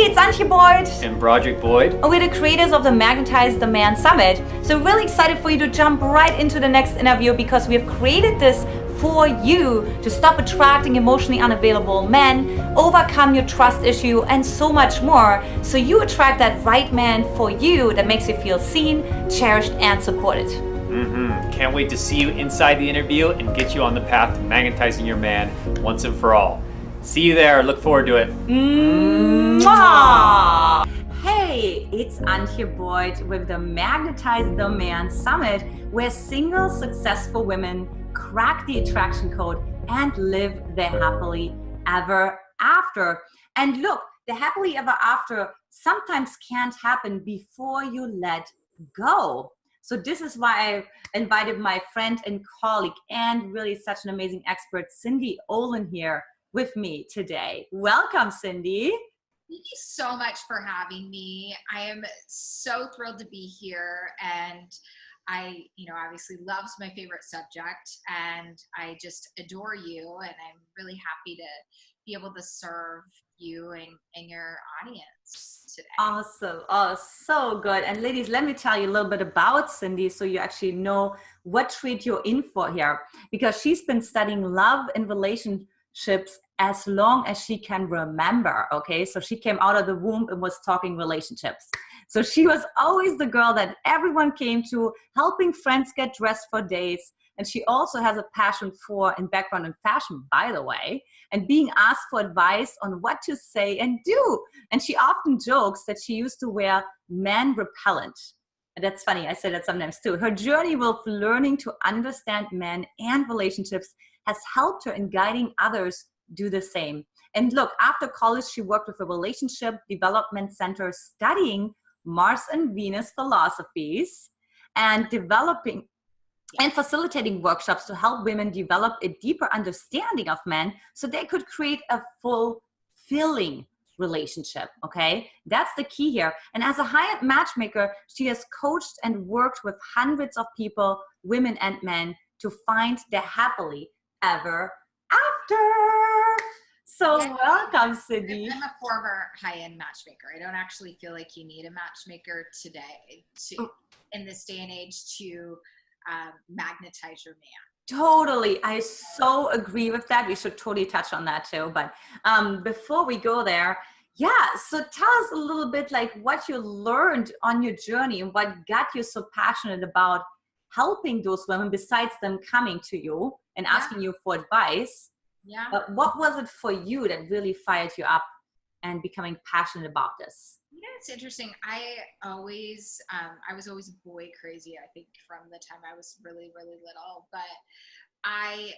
it's Antia Boyd and Boyd. And we're the creators of the Magnetize The Man Summit. So really excited for you to jump right into the next interview because we have created this for you to stop attracting emotionally unavailable men, overcome your trust issue, and so much more, so you attract that right man for you that makes you feel seen, cherished, and supported. Can't wait to see you inside the interview and get you on the path to magnetizing your man once and for all. See you there. Look forward to it. Mwah! Hey, it's Antia Boyd with the Magnetize The Man Summit, where single successful women crack the attraction code and live their happily ever after. And look, the happily ever after sometimes can't happen before you let go. So this is why I invited my friend and colleague and really such an amazing expert, Cyndi Olin, here with me today. Welcome, Cyndi. Thank you so much for having me. I am so thrilled to be here, and I, obviously loves my favorite subject, and I just adore you, and I'm really happy to be able to serve you and your audience today. Awesome. Oh, so good. And ladies, let me tell you a little bit about Cyndi so you actually know what treat you're in for here, because she's been studying love and relationships as long as she can remember. Okay, so she came out of the womb and was talking relationships. So she was always the girl that everyone came to, helping friends get dressed for dates. And she also has a passion for and background in fashion, by the way, and being asked for advice on what to say and do. And she often jokes that she used to wear man repellent. And that's funny, I say that sometimes too. Her journey with learning to understand men and relationships has helped her in guiding others do the same. And look, after college, she worked with a relationship development center studying Mars and Venus philosophies and developing and facilitating workshops to help women develop a deeper understanding of men so they could create a fulfilling relationship. Okay, that's the key here. And as a high-end matchmaker, she has coached and worked with hundreds of people, women and men, to find their happily ever after. So yeah. Welcome, Cyndi. I'm a former high-end matchmaker. I don't actually feel like you need a matchmaker today in this day and age to magnetize your man. Totally. I so agree with that. We should totally touch on that too. But before we go there, so tell us a little bit like what you learned on your journey and what got you so passionate about helping those women besides them coming to you and asking you for advice. Yeah. But what was it for you that really fired you up and becoming passionate about this? It's interesting. I was always boy crazy, I think, from the time I was really, really little. But I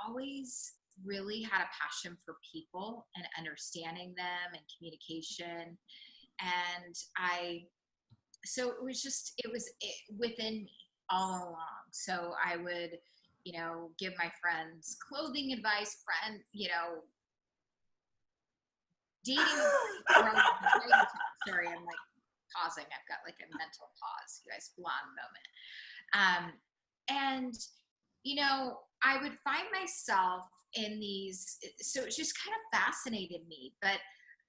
always really had a passion for people and understanding them and communication. And so it was within me all along. So I would, give my friends clothing advice, dating. Sorry, I'm like pausing. I've got like a mental pause. You guys, blonde moment. And I would find myself in these. So it just kind of fascinated me, but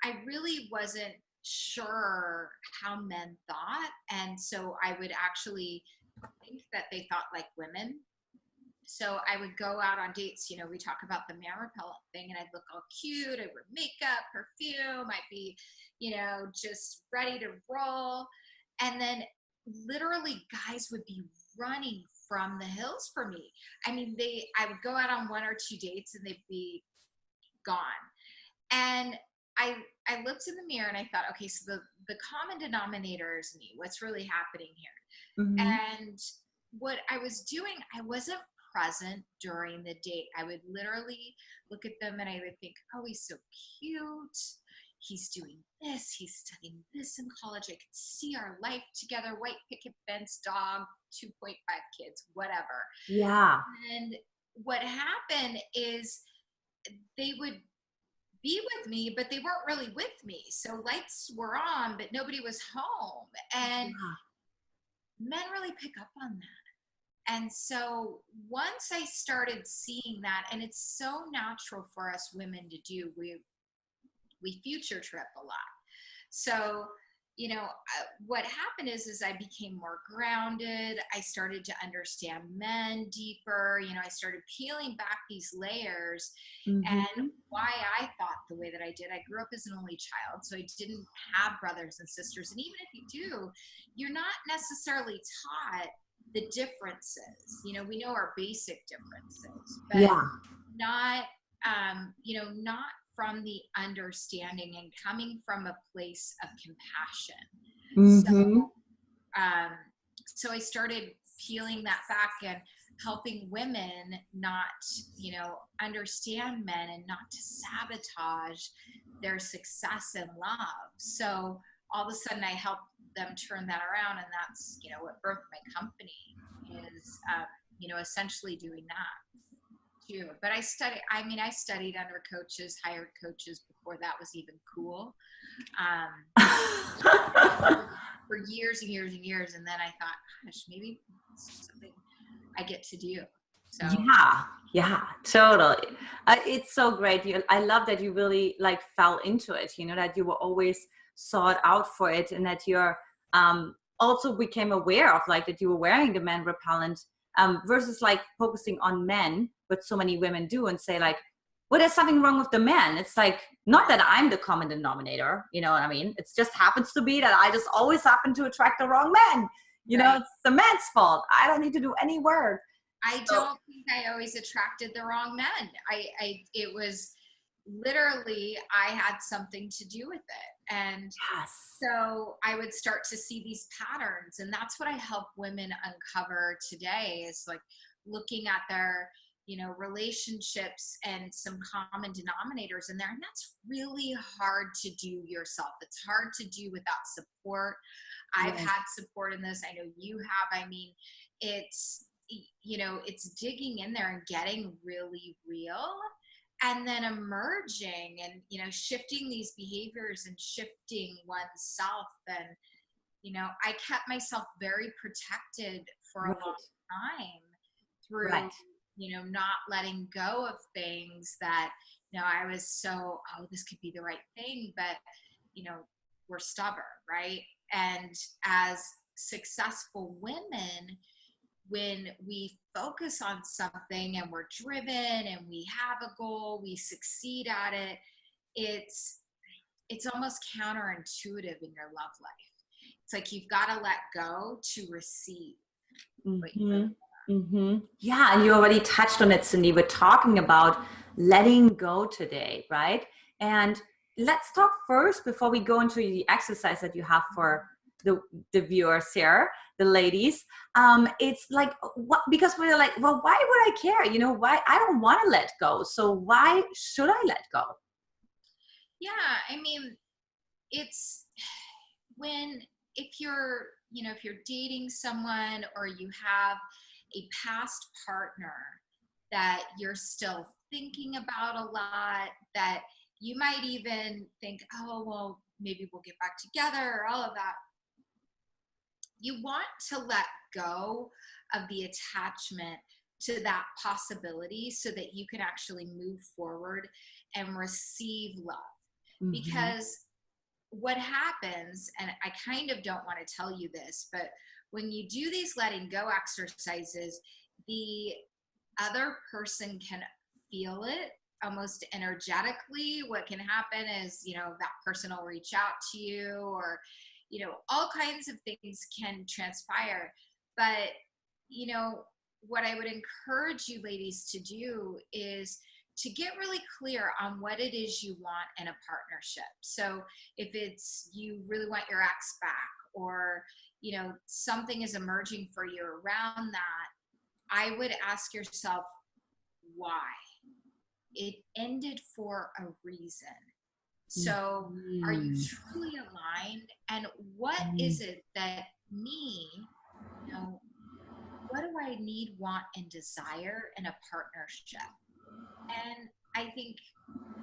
I really wasn't sure how men thought, and so I would actually think that they thought like women. So I would go out on dates, we talk about the man repellent thing, and I'd look all cute. I'd wear makeup, perfume. I'd be, just ready to roll. And then literally guys would be running from the hills for me. I mean, I would go out on one or two dates and they'd be gone. And I looked in the mirror and I thought, okay, so the common denominator is me. What's really happening here? Mm-hmm. And what I was doing, I wasn't present during the date. I would literally look at them and I would think, oh, he's so cute. He's doing this. He's studying this in college. I could see our life together. White picket fence, dog, 2.5 kids, whatever. Yeah. And what happened is they would be with me, but they weren't really with me. So lights were on, but nobody was home. And men really pick up on that. And so once I started seeing that, and it's so natural for us women to do, we future trip a lot. So, what happened is I became more grounded. I started to understand men deeper. I started peeling back these layers and why I thought the way that I did. I grew up as an only child, so I didn't have brothers and sisters. And even if you do, you're not necessarily taught the differences. We know our basic differences, but not, not from the understanding and coming from a place of compassion. So I started peeling that back and helping women not, understand men and not to sabotage their success in love. So all of a sudden I helped them turn that around, and that's, what birthed my company is, essentially doing that. But I studied under coaches, hired coaches before that was even cool, for years and years and years. And then I thought, gosh, maybe it's something I get to do. So yeah, totally. It's so great. I love that you really fell into it, that you were always sought out for it, and that you're also became aware of that you were wearing the man repellent, versus focusing on men, but so many women do, and say well, there's something wrong with the man. It's not that I'm the common denominator, you know what I mean? It just happens to be that I just always happen to attract the wrong men. It's the man's fault. I don't need to do any work. Don't think I always attracted the wrong men. It was literally, I had something to do with it. And so I would start to see these patterns, and that's what I help women uncover today, is looking at their, relationships and some common denominators in there. And that's really hard to do yourself. It's hard to do without support. I've had support in this. I know you have. It's, it's digging in there and getting really real, and then emerging and, shifting these behaviors and shifting oneself. And, I kept myself very protected for a long time through, not letting go of things that, I was so, this could be the right thing, but, we're stubborn, right? And as successful women, when we focus on something and we're driven and we have a goal, we succeed at it, it's almost counterintuitive in your love life. It's you've got to let go to receive. Yeah, and you already touched on it, Cyndi. We're talking about letting go today, right? And let's talk first, before we go into the exercise that you have for the viewers here, the ladies. It's what, because we're well, why would I care? Why? I don't want to let go. So why should I let go? Yeah, it's if you're dating someone, or you have a past partner that you're still thinking about a lot, that you might even think, oh, well, maybe we'll get back together, or all of that. You want to let go of the attachment to that possibility so that you can actually move forward and receive love. Because what happens, and I kind of don't want to tell you this, but when you do these letting go exercises, the other person can feel it almost energetically. What can happen is, that person will reach out to you, or, all kinds of things can transpire. But, what I would encourage you ladies to do is to get really clear on what it is you want in a partnership. So if it's, you really want your ex back, or, something is emerging for you around that, I would ask yourself, why? It ended for a reason. So are you truly aligned? And what is it that me, what do I need, want, and desire in a partnership? And I think,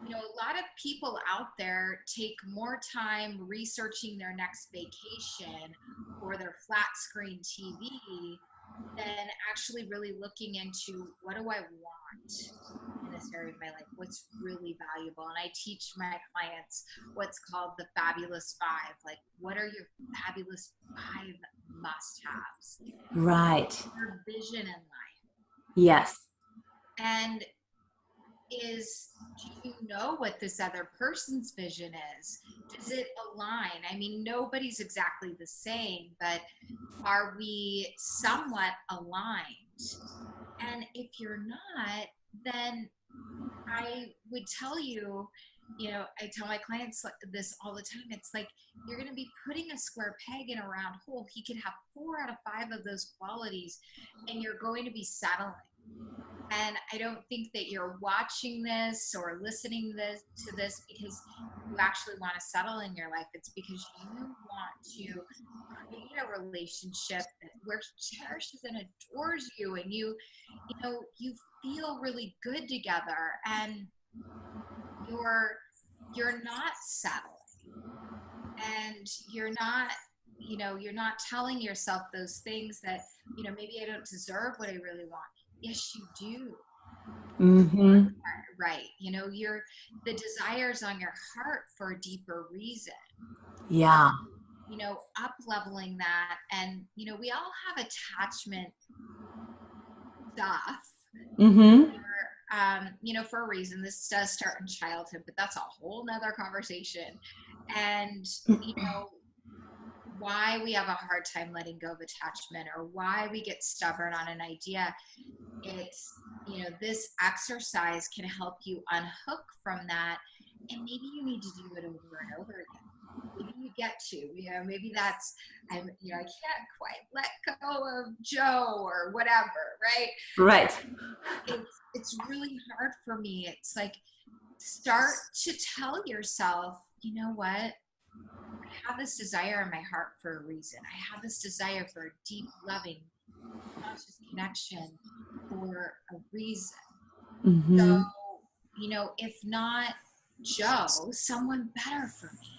a lot of people out there take more time researching their next vacation or their flat screen TV than actually really looking into, what do I want in a this area of my life? What's really valuable? And I teach my clients what's called the fabulous five. Like, what are your fabulous five must-haves? Right. Your vision in life. Yes. And do you know what this other person's vision is? Does it align? I mean, nobody's exactly the same, but are we somewhat aligned? And if you're not, then I would tell you, I tell my clients this all the time. It's like, you're going to be putting a square peg in a round hole. He could have 4 out of 5 of those qualities, and you're going to be settling. And I don't think that you're watching this or listening to this because you actually want to settle in your life. It's because you want to create a relationship where he cherishes and adores you, and you feel really good together, and you're not settling, and you're not telling yourself those things that, maybe I don't deserve what I really want. Yes, you do. Mm-hmm. Right. The desires on your heart for a deeper reason. Yeah. Up leveling that. And, we all have attachment stuff. Mm-hmm. For a reason. This does start in childhood, but that's a whole nother conversation. And, why we have a hard time letting go of attachment, or why we get stubborn on an idea. It's, this exercise can help you unhook from that. And maybe you need to do it over and over again. Maybe you get to, maybe that's, I can't quite let go of Joe or whatever, right? Right. It's really hard for me. It's like, start to tell yourself, you know what? I have this desire in my heart for a reason. I have this desire for a deep, loving, conscious connection for a reason. Mm-hmm. So, if not Joe, someone better for me.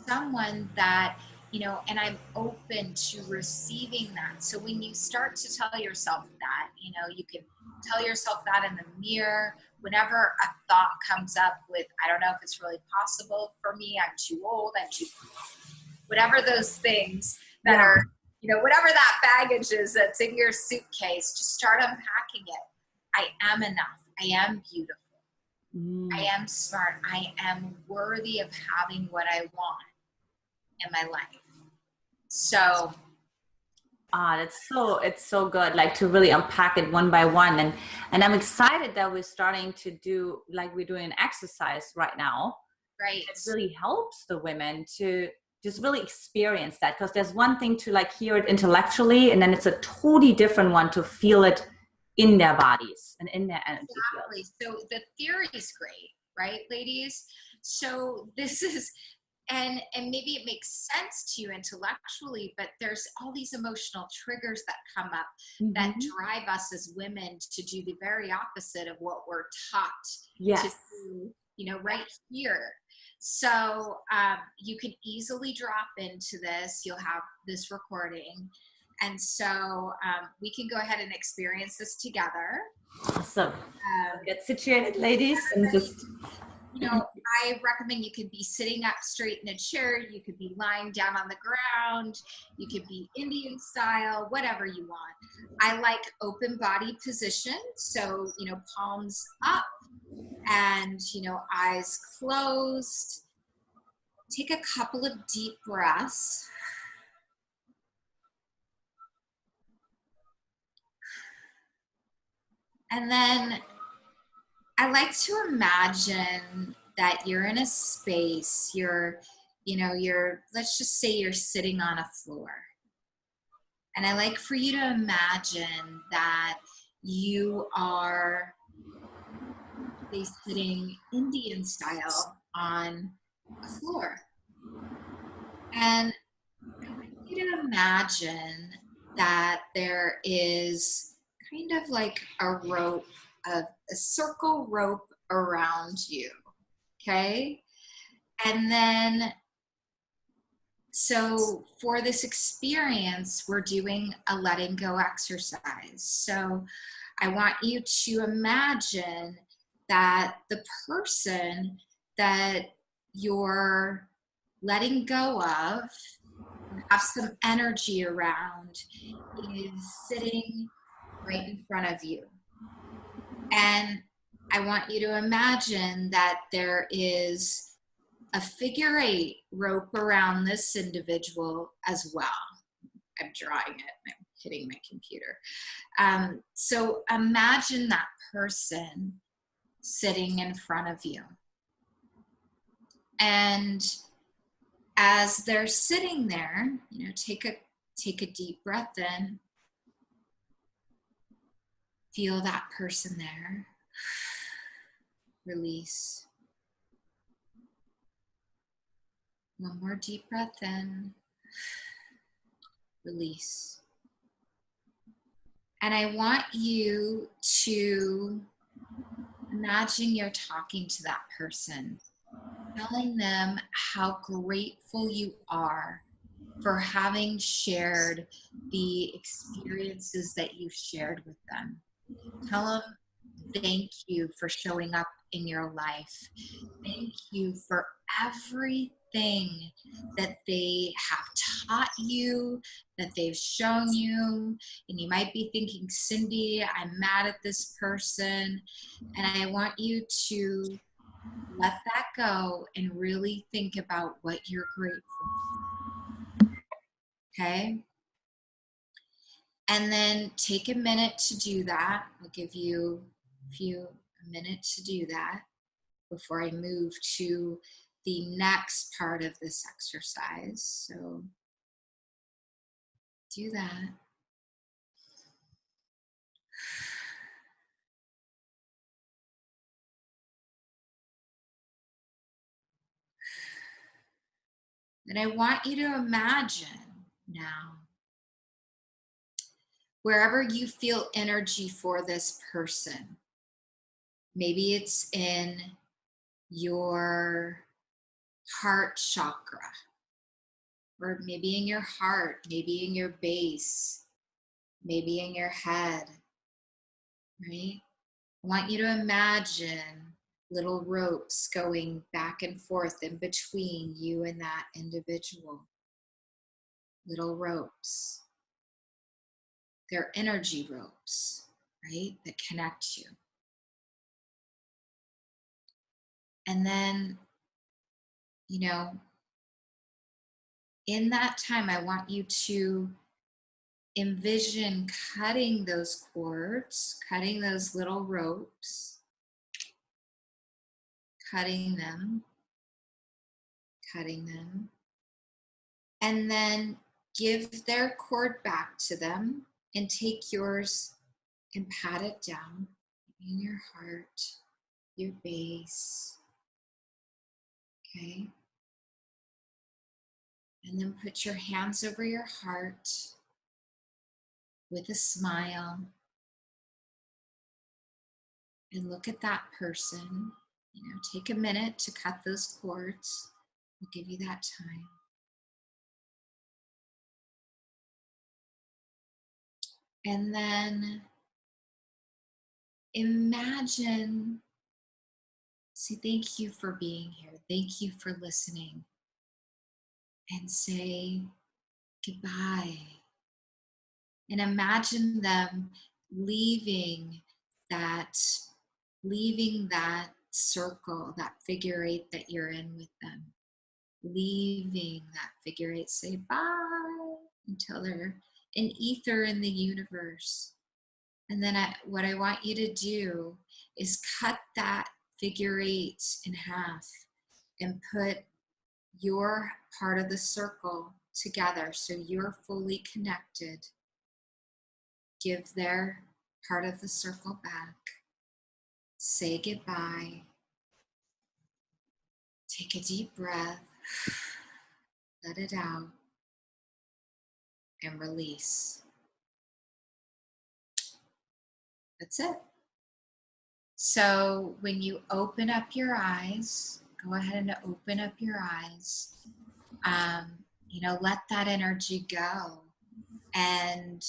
Someone that, and I'm open to receiving that. So when you start to tell yourself that, you can tell yourself that in the mirror. Whenever a thought comes up with, I don't know if it's really possible for me, I'm too old, I'm too, whatever those things that are, whatever that baggage is that's in your suitcase, just start unpacking it. I am enough. I am beautiful. I am smart. I am worthy of having what I want in my life. So it's so good, like, to really unpack it one by one. And I'm excited that we're starting to do, like, we're doing an exercise right now. Right. It really helps the women to just really experience that, because there's one thing to, like, hear it intellectually, and then it's a totally different one to feel it in their bodies and in their energy. Exactly. So the theory is great, right, ladies? So this is, and maybe it makes sense to you intellectually, but there's all these emotional triggers that come up that drive us as women to do the very opposite of what we're taught to do, right here. So you can easily drop into this. You'll have this recording. And so we can go ahead and experience this together. Awesome. Get situated, ladies. And just, I recommend you could be sitting up straight in a chair. You could be lying down on the ground. You could be Indian style, whatever you want. I like open body position. So, palms up and, eyes closed. Take a couple of deep breaths. And then I like to imagine that you're in a space, let's just say you're sitting on a floor. And I like for you to imagine that you are sitting Indian style on a floor. And I want you to imagine that there is kind of like a circle rope around you, okay? And then, so for this experience, we're doing a letting go exercise. So I want you to imagine that the person that you're letting go of, have some energy around, is sitting right in front of you. And I want you to imagine that there is a figure 8 rope around this individual as well. I'm drawing it, I'm hitting my computer. So imagine that person sitting in front of you. And as they're sitting there, you know, take a deep breath in. Feel that person there. Release. One more deep breath in. Release. And I want you to imagine you're talking to that person, telling them how grateful you are for having shared the experiences that you've shared with them. Tell them thank you for showing up in your life. Thank you for everything that they have taught you, that they've shown you. And you might be thinking, Cyndi, I'm mad at this person. And I want you to let that go and really think about what you're grateful for. Okay? And then take a minute to do that. I'll give you a minute to do that before I move to the next part of this exercise. So do that. And I want you to imagine now, wherever you feel energy for this person, maybe it's in your heart chakra, or maybe in your heart, maybe in your base, maybe in your head, right? I want you to imagine little ropes going back and forth in between you and that individual. Little ropes. They're energy ropes, right? That connect you. And then, you know, in that time, I want you to envision cutting those cords, cutting those little ropes, cutting them, and then give their cord back to them and take yours and pat it down in your heart, your base, okay? And then put your hands over your heart with a smile and look at that person. You know, take a minute to cut those cords. I'll give you that time. And then imagine, say thank you for being here. Thank you for listening. And say goodbye. And imagine them leaving that circle, that figure 8 that you're in with them. Leaving that figure 8, say bye until they're an ether in the universe. And then what I want you to do is cut that figure 8 in half and put your part of the circle together so you're fully connected. Give their part of the circle back. Say goodbye. Take a deep breath. Let it out. And release. That's it. So when you open up your eyes, go ahead and open up your eyes. You know, let that energy go. And,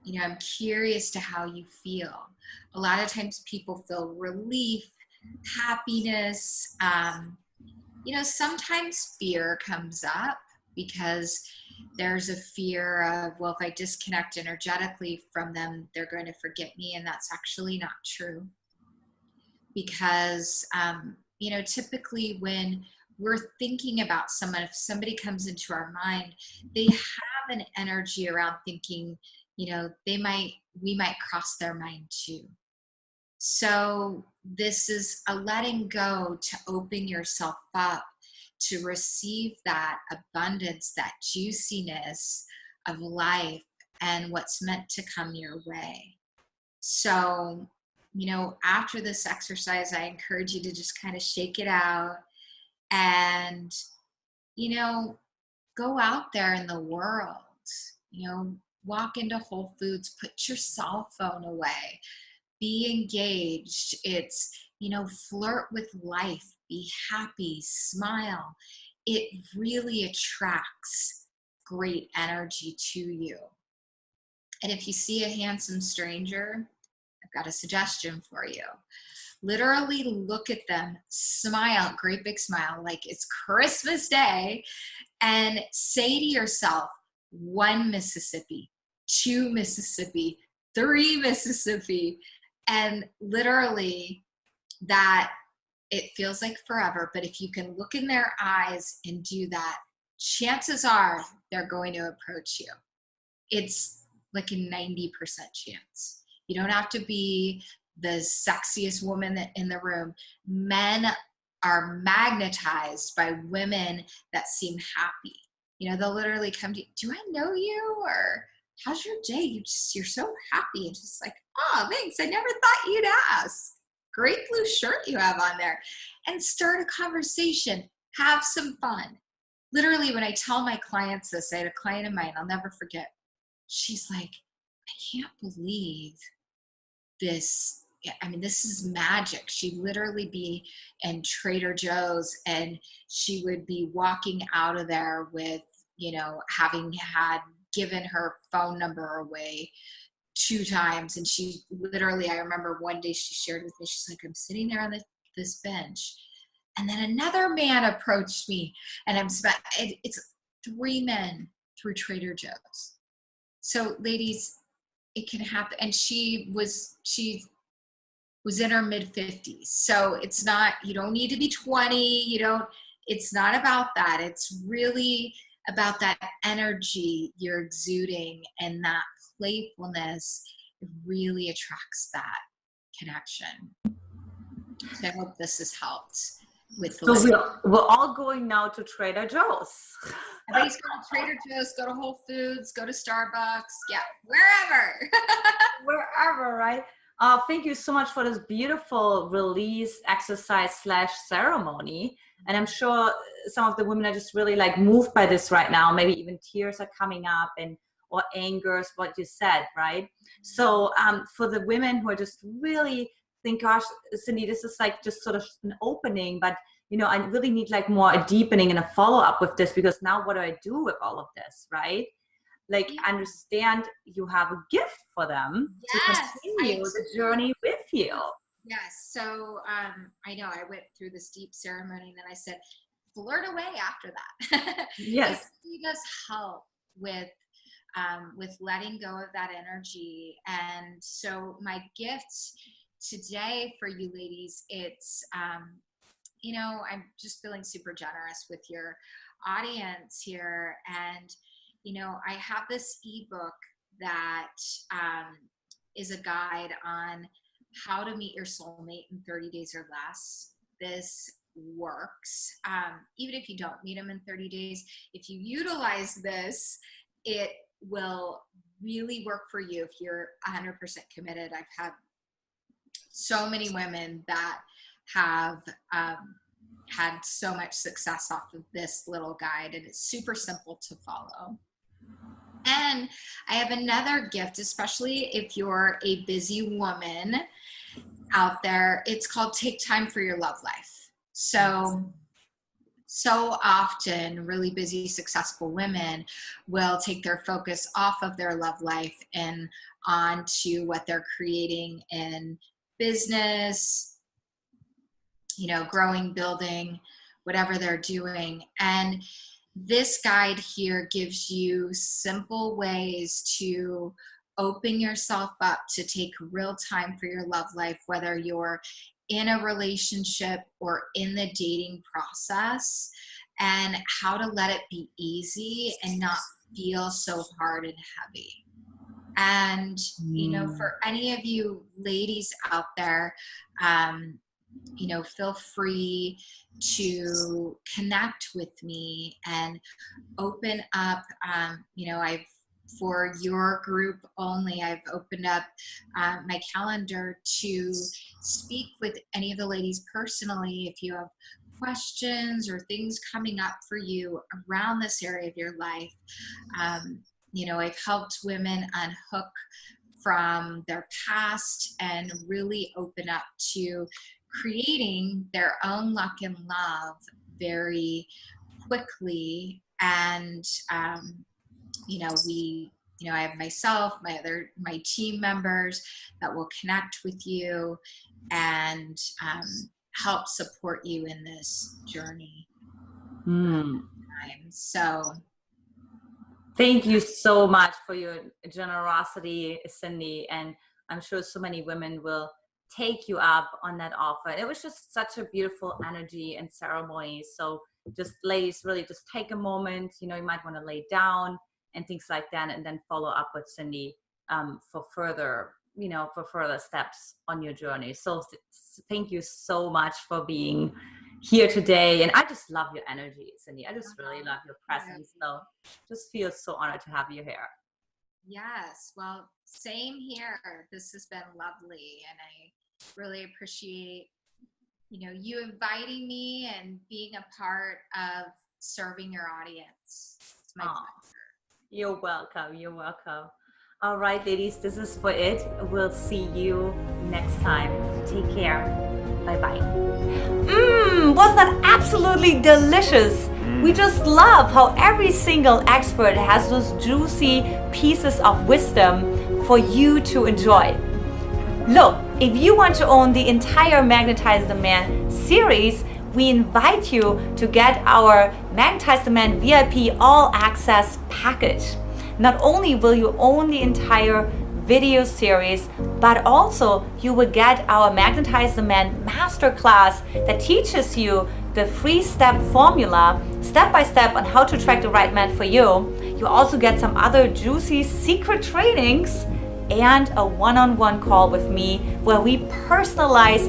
you know, I'm curious to how you feel. A lot of times people feel relief happiness. You know, sometimes fear comes up because there's a fear of, well, if I disconnect energetically from them, they're going to forget me. And that's actually not true. Because, you know, typically when we're thinking about someone, if somebody comes into our mind, they have an energy around thinking, you know, we might cross their mind too. So this is a letting go to open yourself up to receive that abundance, that juiciness of life and what's meant to come your way. So, you know, after this exercise, I encourage you to just kind of shake it out and, you know, go out there in the world, you know, walk into Whole Foods, put your cell phone away, be engaged. It's, you know, flirt with life, be happy, smile. It really attracts great energy to you. And if you see a handsome stranger, I've got a suggestion for you. Literally look at them, smile, great big smile, like it's Christmas Day, and say to yourself, 1 Mississippi, 2 Mississippi, 3 Mississippi, and literally that it feels like forever, but if you can look in their eyes and do that, chances are they're going to approach you. It's like a 90% chance. You don't have to be the sexiest woman in the room. Men are magnetized by women that seem happy. You know, they'll literally come to you, do I know you? Or how's your day? You're so happy. And just like, oh, thanks. I never thought you'd ask. Great blue shirt you have on there. And start a conversation. Have some fun. Literally, when I tell my clients this, I had a client of mine, I'll never forget. She's like, I can't believe this. I mean, this is magic. She'd literally be in Trader Joe's and she would be walking out of there with, you know, having had given her phone number away 2 times. And she literally, I remember one day she shared with me, she's like, I'm sitting there on this bench. And then another man approached me and it's 3 men through Trader Joe's. So ladies, it can happen. And she was in her mid-50s. So it's not, you don't need to be 20. It's not about that. It's really about that energy you're exuding, and that playfulness really attracts that connection. So I hope this has helped with the So we're all going now to Trader Joe's. Everybody's going to Trader Joe's, go to Whole Foods, go to Starbucks, yeah, wherever. Wherever, right? Thank you so much for this beautiful release exercise / ceremony. And I'm sure some of the women are just really like moved by this right now. Maybe even tears are coming up or angers what you said, right? So for the women who are just really think, gosh, Cyndi, this is like just sort of an opening, but you know, I really need like more a deepening and a follow-up with this, because now what do I do with all of this, right? Like, understand you have a gift for them to continue the journey with you. Yes. So I know I went through this deep ceremony and then I said, flirt away after that. Yes. It really does help with letting go of that energy. And so my gifts today for you ladies, it's, you know, I'm just feeling super generous with your audience here. And, you know, I have this ebook that is a guide on how to meet your soulmate in 30 days or less. This works. Even if you don't meet them in 30 days, if you utilize this, it will really work for you if you're 100% committed. I've had so many women that have had so much success off of this little guide, and it's super simple to follow. And I have another gift, especially if you're a busy woman out there. It's called Take Time for Your Love Life. So often really busy, successful women will take their focus off of their love life and onto what they're creating in business, growing, building, whatever they're doing. And this guide here gives you simple ways to open yourself up to take real time for your love life, whether you're in a relationship or in the dating process, and how to let it be easy and not feel so hard and heavy. And, for any of you ladies out there, feel free to connect with me and open up. For your group only, I've opened up my calendar to speak with any of the ladies personally if you have questions or things coming up for you around this area of your life. I've helped women unhook from their past and really open up to creating their own luck and love very quickly. And I have myself, my team members that will connect with you and help support you in this journey. So thank you so much for your generosity, Cyndi. And I'm sure so many women will take you up on that offer. It was just such a beautiful energy and ceremony. So just ladies, really just take a moment, you might want to lay down and things like that, and then follow up with Cyndi for further steps on your journey. So thank you so much for being here today. And I just love your energy, Cyndi. I just really love your presence. So just feel so honored to have you here. Yes, well, same here. This has been lovely, and I really appreciate you inviting me and being a part of serving your audience. It's my pleasure. You're welcome. You're welcome. All right, ladies, this is for it. We'll see you next time. Take care. Bye-bye. Was that absolutely delicious? We just love how every single expert has those juicy pieces of wisdom for you to enjoy. Look, if you want to own the entire Magnetize the Man series, we invite you to get our Magnetize the Man VIP All Access package. Not only will you own the entire video series, but also you will get our Magnetize the Man Masterclass that teaches you the 3-step formula, step by step, on how to attract the right man for you. You also get some other juicy secret trainings and a one-on-one call with me where we personalize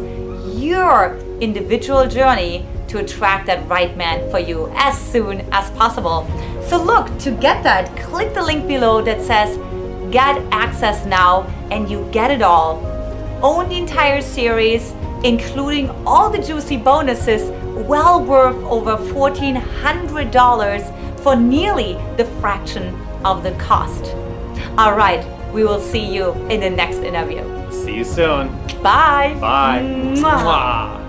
your individual journey to attract that right man for you as soon as possible. So look, to get that, click the link below that says get access now, and you get it all. Own the entire series, including all the juicy bonuses, well worth over $1,400 for nearly the fraction of the cost. All right, we will see you in the next interview. See you soon. Bye. Bye. Mwah. Mwah.